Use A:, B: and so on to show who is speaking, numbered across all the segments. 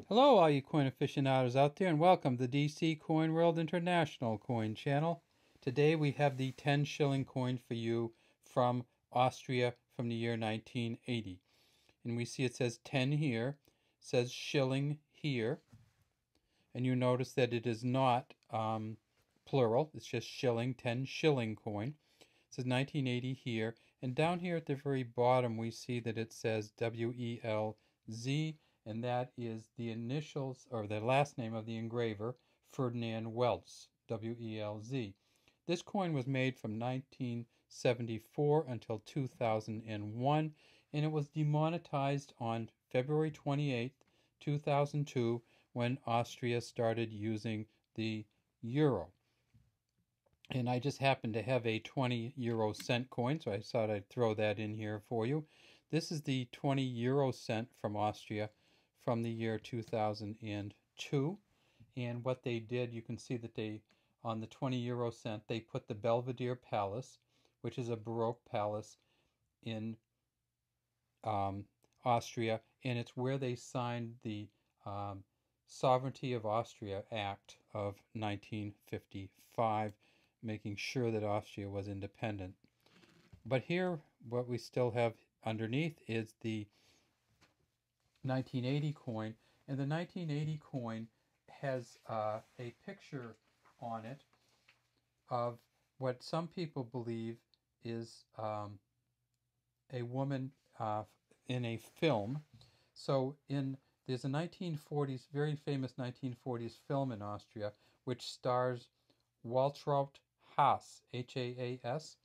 A: Hello, all you coin aficionados out there, and welcome to the DC Coin World International Coin Channel. Today we have the 10 shilling coin for you from Austria from the year 1980. And we see it says 10 here, says shilling here, and you notice that it is not plural, it's just shilling, 10 shilling coin. It says 1980 here, and down here at the very bottom we see that it says WELZ, and that is the initials or the last name of the engraver, Ferdinand Welz, WELZ. This coin was made from 1974 until 2001, and it was demonetized on February 28, 2002, when Austria started using the euro. And I just happen to have a 20 euro cent coin, so I thought I'd throw that in here for you. This is the 20 euro cent from Austria from the year 2002. And what they did, you can see that they, on the 20 euro cent, they put the Belvedere Palace, which is a Baroque palace in Austria, and it's where they signed the Sovereignty of Austria Act of 1955, making sure that Austria was independent. But here, what we still have underneath is the 1980 coin, and the 1980 coin has a picture on it of what some people believe is a woman in a film. So there's a 1940s, very famous 1940s film in Austria, which stars Waltraud Haas, Haas,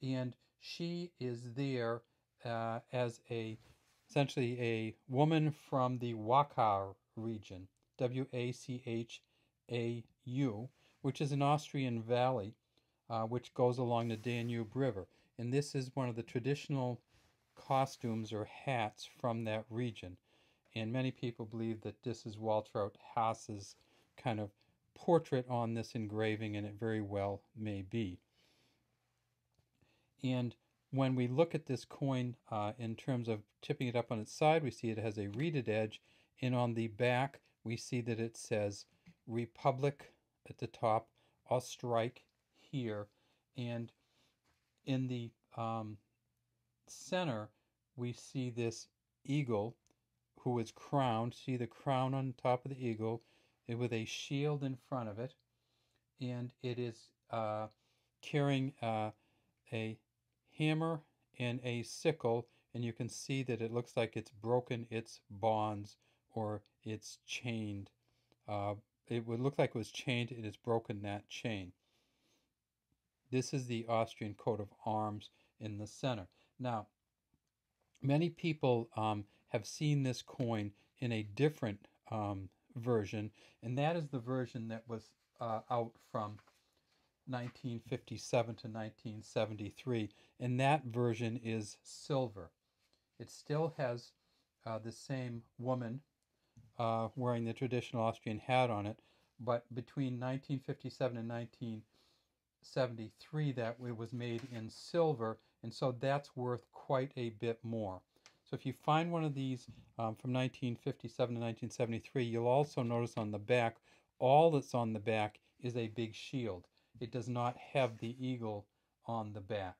A: and she is there as essentially a woman from the Wachau region, Wachau, which is an Austrian valley which goes along the Danube River. And this is one of the traditional costumes or hats from that region. And many people believe that this is Waltraud Haas's kind of portrait on this engraving, and it very well may be. And when we look at this coin in terms of tipping it up on its side, we see it has a reeded edge, and on the back we see that it says Republik at the top, Osterreich here, and in the center we see this eagle who is crowned. See the crown on top of the eagle with a shield in front of it, and it is carrying a hammer and a sickle, and you can see that it looks like it's broken its bonds, or it's chained. It would look like it was chained, and it's broken that chain. This is the Austrian coat of arms in the center. Now, many people have seen this coin in a different version, and that is the version that was out from 1957 to 1973, and that version is silver. It still has the same woman wearing the traditional Austrian hat on it, but between 1957 and 1973 that it was made in silver, and so that's worth quite a bit more. So if you find one of these from 1957 to 1973, you'll also notice on the back, all that's on the back is a big shield. It does not have the eagle on the back.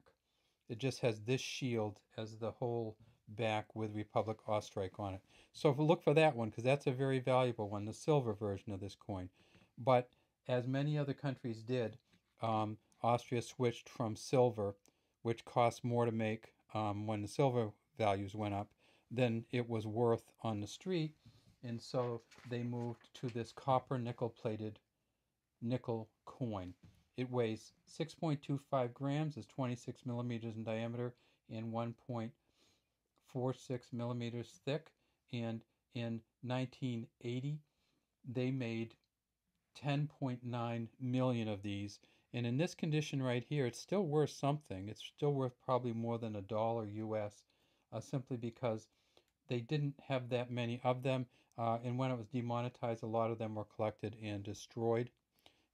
A: It just has this shield as the whole back with Republik Osterreich on it. So if we look for that one, because that's a very valuable one, the silver version of this coin. But as many other countries did, Austria switched from silver, which cost more to make when the silver values went up than it was worth on the street, and so they moved to this copper nickel plated nickel coin. It weighs 6.25 grams, is 26 millimeters in diameter, and 1.46 millimeters thick. And in 1980, they made 10.9 million of these. And in this condition right here, it's still worth something. It's still worth probably more than $1 US, simply because they didn't have that many of them. And when it was demonetized, a lot of them were collected and destroyed.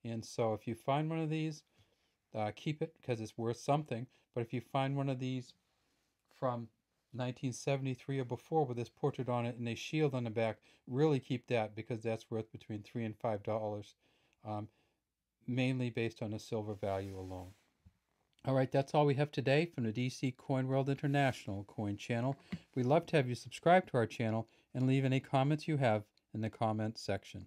A: And so if you find one of these, keep it because it's worth something. But if you find one of these from 1973 or before with this portrait on it and a shield on the back, really keep that, because that's worth between $3 and $5, mainly based on the silver value alone. All right, that's all we have today from the DC Coin World International Coin Channel. We'd love to have you subscribe to our channel and leave any comments you have in the comments section.